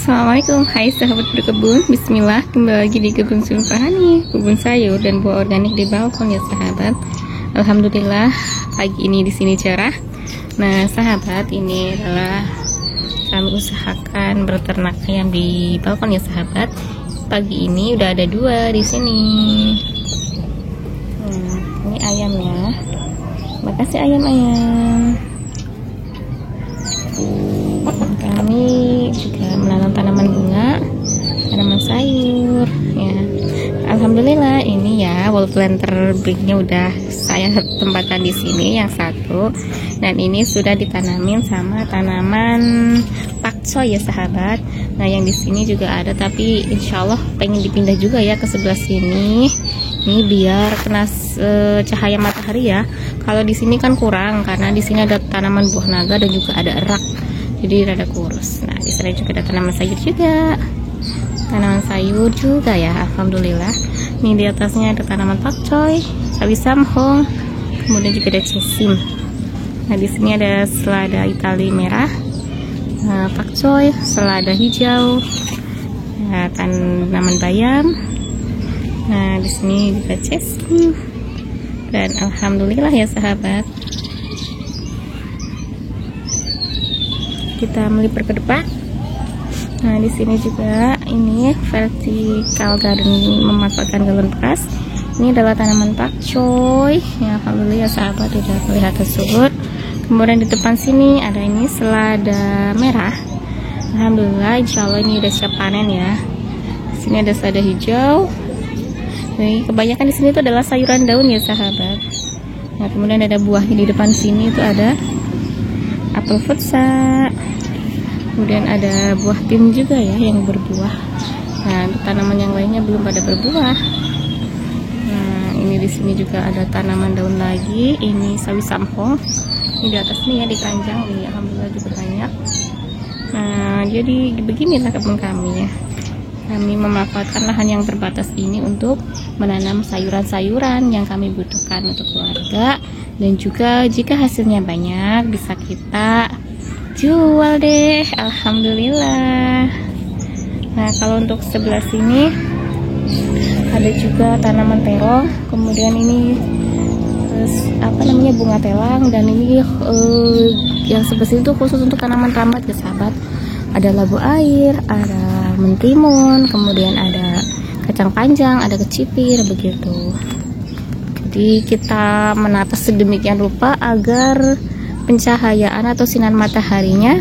Assalamualaikum, hai sahabat berkebun. Bismillah, kembali lagi di kebun Sulfahani, kebun sayur dan buah organik di balkon ya sahabat. Alhamdulillah pagi ini di sini cerah. Nah sahabat, ini adalah kami usahakan berternak ayam di balkon ya sahabat. Pagi ini udah ada 2 di sini. Ini ayamnya. Makasih ayam-ayam. Kami juga menanam tanaman bunga, tanaman sayur ya. Alhamdulillah ini ya wall planter bricknya udah saya tempatkan di sini yang satu, dan ini sudah ditanamin sama tanaman pakcoy ya sahabat. Nah yang di sini juga ada, tapi insya Allah pengen dipindah juga ya ke sebelah sini. Ini biar kena cahaya matahari ya. Kalau di sini kan kurang karena di sini ada tanaman buah naga dan juga ada erak, jadi rada kurus. Nah di sana juga ada tanaman sayur juga, ya alhamdulillah. Ini di atasnya ada tanaman pakcoy, sawi samhong, kemudian juga ada cesim. Nah di sini ada selada Itali merah, pakcoy, selada hijau, tanaman bayam. Nah di sini juga cesim, dan alhamdulillah ya sahabat. Kita melipir ke depan. Nah di sini juga ini vertical garden, memanfaatkan galon bekas. Ini adalah tanaman pakcoy ya, alhamdulillah ya sahabat sudah kelihatan subur. Kemudian di depan sini ada ini selada merah. Alhamdulillah, insya Allah ini udah siap panen ya. Di sini ada selada hijau. Jadi kebanyakan di sini itu adalah sayuran daun ya sahabat. Nah kemudian ada buahnya di depan sini, itu ada apel futsa, kemudian ada buah pim juga ya yang berbuah. Nah tanaman yang lainnya belum pada berbuah. Nah ini di sini juga ada tanaman daun lagi. Ini sawi samhong. Ini di atas nih ya, di keranjang nih, alhamdulillah juga banyak. Nah jadi beginilah kebun kami ya. Kami memanfaatkan lahan yang terbatas ini untuk menanam sayuran-sayuran yang kami butuhkan untuk keluarga, dan juga jika hasilnya banyak bisa kita jual deh, alhamdulillah. Nah kalau untuk sebelah sini ada juga tanaman terong, kemudian ini bunga telang, dan ini yang sebelah sini tuh khusus untuk tanaman rambat ya sahabat. Ada labu air, ada mentimun, kemudian ada kacang panjang, ada kecipir begitu. Jadi kita menata sedemikian rupa agar pencahayaan atau sinar mataharinya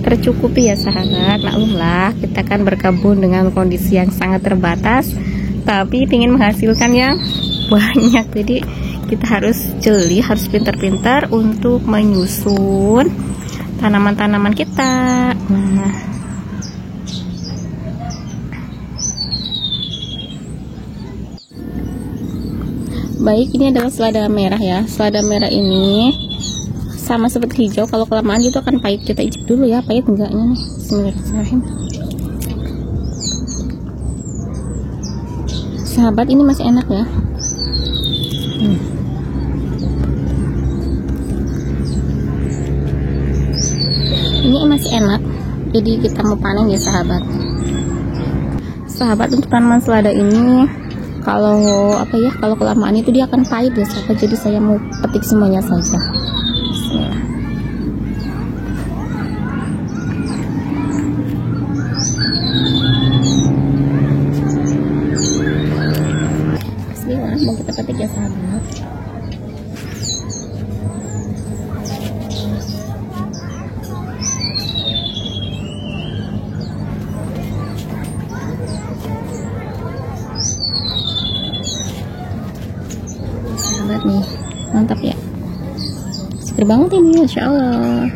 tercukupi ya sahabat. Maklumlah kita kan berkebun dengan kondisi yang sangat terbatas, tapi ingin menghasilkan yang banyak. Jadi kita harus jeli, harus pintar-pintar untuk menyusun tanaman-tanaman kita. Nah baik, ini adalah selada merah ya. Selada merah ini sama seperti hijau, kalau kelamaan itu akan pahit. Kita icip dulu ya, pahit enggaknya nih. Bismillahirrahmanirrahim. Sahabat, ini masih enak ya. Ini masih enak, jadi kita mau panen ya sahabat. Sahabat, untuk tanaman selada ini kalau kalau kelamaan itu dia akan pahit ya sahabat, jadi saya mau petik semuanya saja. Bismillah. Bismillah, mau kita petik ya sahabat. Nih mantap ya, seger banget ini, insya Allah.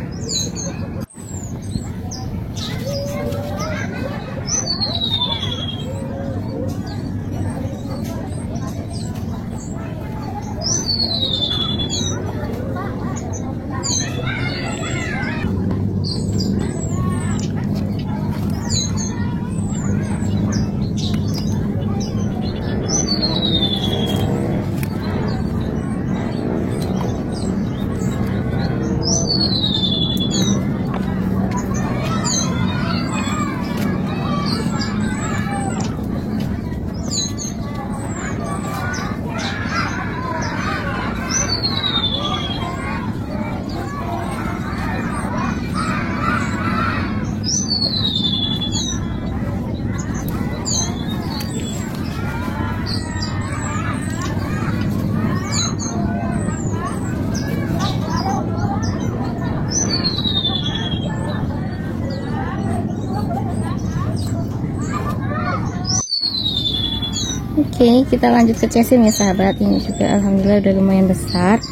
Oke, kita lanjut ke cesim ya sahabat. Ini juga alhamdulillah udah lumayan besar,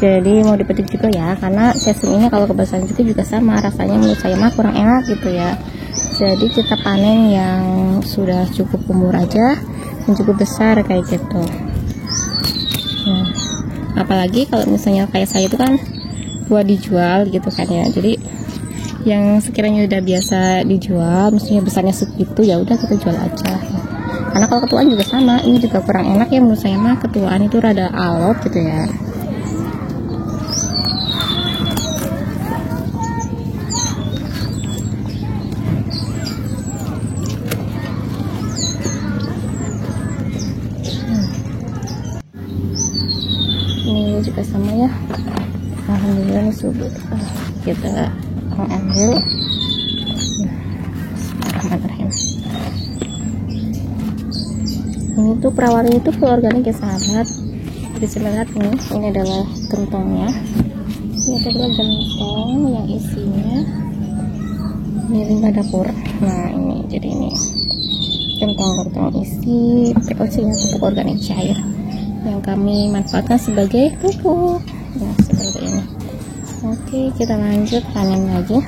jadi mau dipetik juga ya, karena cesim ini kalau kebesaran juga sama rasanya menurut saya mah kurang enak gitu ya. Jadi kita panen yang sudah cukup umur aja, yang cukup besar kayak gitu. Nah, apalagi kalau misalnya kayak saya itu kan buat dijual gitu kan ya, jadi yang sekiranya udah biasa dijual, misalnya besarnya segitu ya udah kita jual aja. Karena kalau ketuaan juga sama, ini juga kurang enak ya menurut saya mah, ketuaan itu rada alot gitu ya. Ini juga sama ya, alhamdulillah ini subur. Kita ambil. Bismillahirrahmanirrahim. Ini tuh perawatannya itu full organik ya sahabat. Bisa melihat nih, ini adalah gentongnya. Ini adalah gentong yang isinya ini limbah dapur. Nah ini, jadi ini gentong-gentong isi POC ya, pupuk organik cair, yang kami manfaatkan sebagai pupuk. Nah seperti ini. Oke, kita lanjut panen lagi.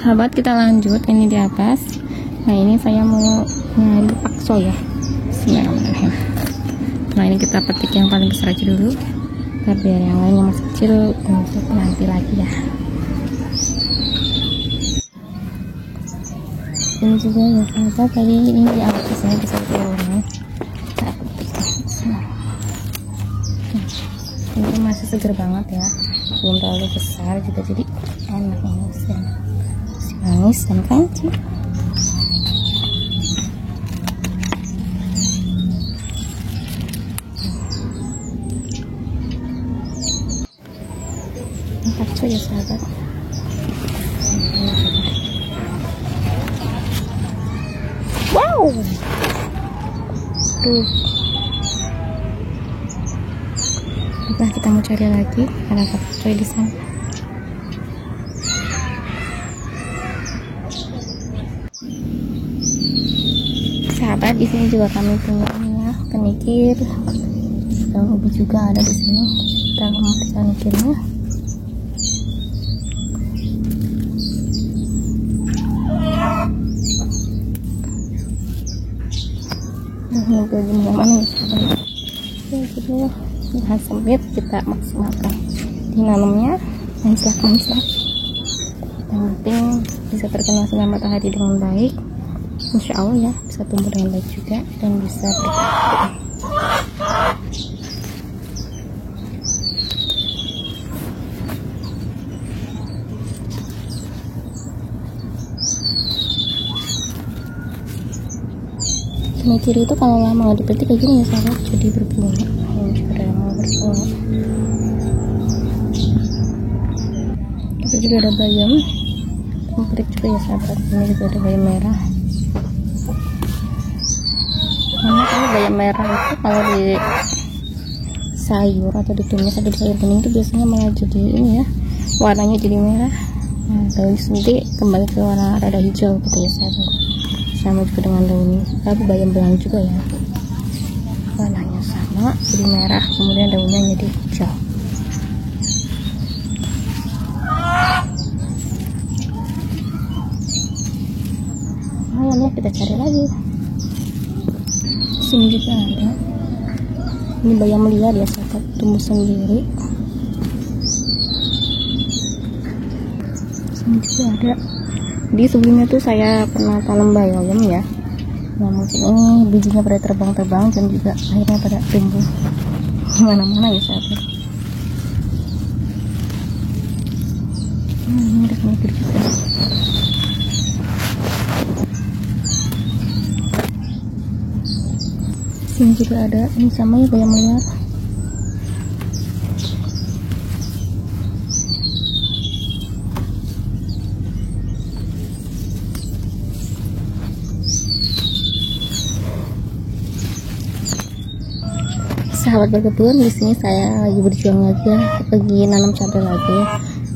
Sahabat, kita lanjut ini di atas. Nah ini saya mau nyari pakso ya. Bismillahirrahmanirrahim. Nah ini kita petik yang paling besar aja dulu, biar yang lain yang masih kecil untuk nanti lagi ya. Ini juga ya sahabat, tadi ini di atas ini bisa turun. Ini masih seger banget ya, belum terlalu besar juga, jadi enak ini ya. Manis dan crunchy. Pakco ya sahabat. Wow. Tuh. Nah, kita mau cari lagi, ada pakco di sana. Sahabat, di sini juga kami punya ini ya, kenikir. Dan ubi juga ada di sini. Kita mau kenikirnya. Ini bagaimana mana ya sahabat? Ya gitu ya. Bahan sempit kita maksimalkan dinanamnya, dan silahkan. Yang penting bisa terkena sinar matahari dengan baik. Insya Allah ya bisa tumbuh dengan baik juga dan bisa berkembang. Kenikir itu kalau lama dipetik kayak gini ya sahabat, jadi berbunga. Ini juga ada yang berbunga. Itu juga ada bayam komplit juga ya sahabat. Ini juga ada bayam merah. Karena kalau bayam merah itu kalau di sayur atau ditumis atau di sayur bening itu biasanya malah jadi ini ya, warnanya jadi merah. Nah, daun sendiri kembali ke warna rada hijau gitu ya sahabat. Sama juga dengan daun ini, tapi bayam belang juga ya, warnanya sama jadi merah, kemudian daunnya jadi hijau. Nah ya, kita cari lagi. Sini juga ada. Ini bayam liar ya sahabat, tumbuh sendiri. Sini juga ada. Di sebelumnya tuh saya pernah tanam bayam ya. Nah mungkin ini bijinya pada terbang-terbang dan juga akhirnya pada tumbuh mana-mana ya sahabat. Ini ada kenikir juga. Ini juga ada, ini sama ya bayam liar. Sahabat berkebun, di sini saya lagi berjuang lagi ya, lagi nanam cabai lagi.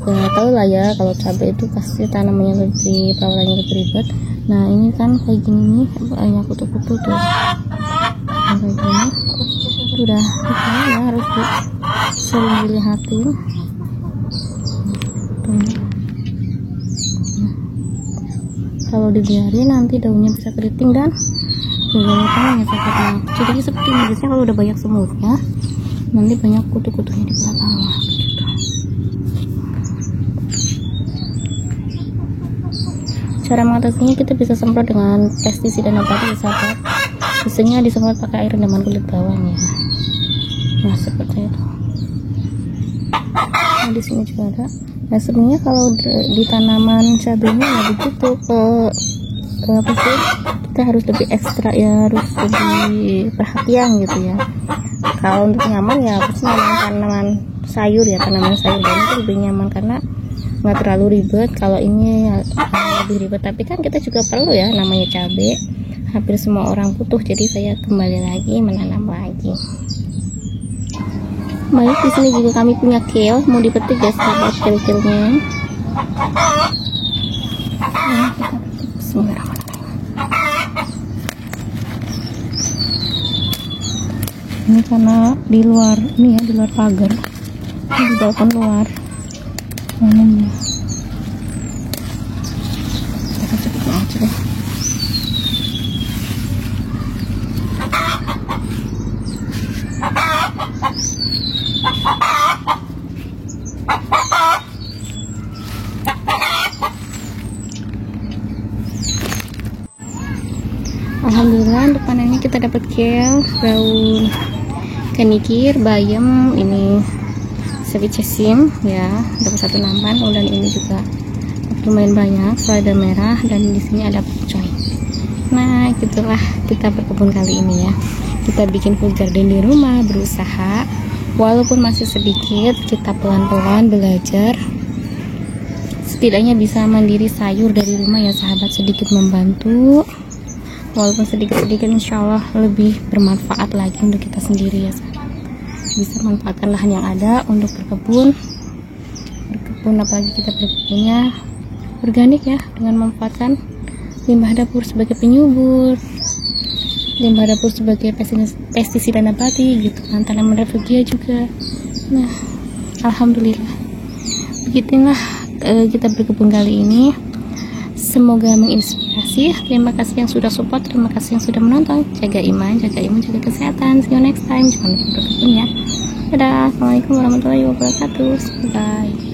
Ya tahu lah ya, kalau cabai itu pasti tanamannya lebih, perawatannya lebih ribet. Nah ini kan kayak gini nih, banyak kutu-kutu tuh. Nah, kayak gini, itu udah ya harus sering dilihatin. Tuh. Kalau dibiarin nanti daunnya bisa keriting dan hanya sakitnya. Jadi seperti ini, biasanya kalau udah banyak semutnya nanti banyak kutu-kutunya di belakangnya gitu. Cara mengatasinya kita bisa semprot dengan pestisida nabati, sahabat. Biasanya disemprot pakai air rendaman kulit bawang ya. Nah seperti itu. Nah di sini juga ada. Nah sebenarnya kalau di tanaman cabenya ya begitu, apa sih, kita harus lebih ekstra ya, harus lebih perhatian gitu ya. Kalau untuk nyaman ya pasti tanaman sayur ya, tanaman sayur dan itu lebih nyaman karena nggak terlalu ribet. Kalau ini ya, lebih ribet, tapi kan kita juga perlu ya, namanya cabai hampir semua orang butuh. Jadi saya kembali lagi menanam lagi. Baik, di sini juga kami punya kale mau dipetik ya sahabat, kale-kalenya. Nah, kita petik bismillahirrahmanirrahim. Ini karena di luar, ini ya di luar pagar, ini di balkon luar. Nanamnya. Kita cepet aja deh. Alhamdulillah untuk panennya kita dapat kale, daun kenikir, bayam, ini sevicesim ya, dapat 1 nampan. Dan ini juga lumayan banyak, selada merah, dan di sini ada pakcoy. Nah gitulah kita berkebun kali ini ya. Kita bikin food garden di rumah, berusaha walaupun masih sedikit, kita pelan-pelan belajar setidaknya bisa mandiri sayur dari rumah ya sahabat. Sedikit membantu, walaupun sedikit-sedikit insya Allah lebih bermanfaat lagi untuk kita sendiri ya sahabat. Bisa manfaatkan lahan yang ada untuk berkebun apalagi kita berkebunnya organik ya, dengan memanfaatkan limbah dapur sebagai penyubur, limbah dapur sebagai pestisida nabati gitu kan, tanaman refugia juga. Nah alhamdulillah begitulah kita berkebun kali ini. Semoga menginspirasi. Terima kasih yang sudah support, terima kasih yang sudah menonton. Jaga iman, jaga kesehatan. See you next time. Jangan lupa berkebun ya. Dadah. Assalamualaikum warahmatullahi wabarakatuh. Bye.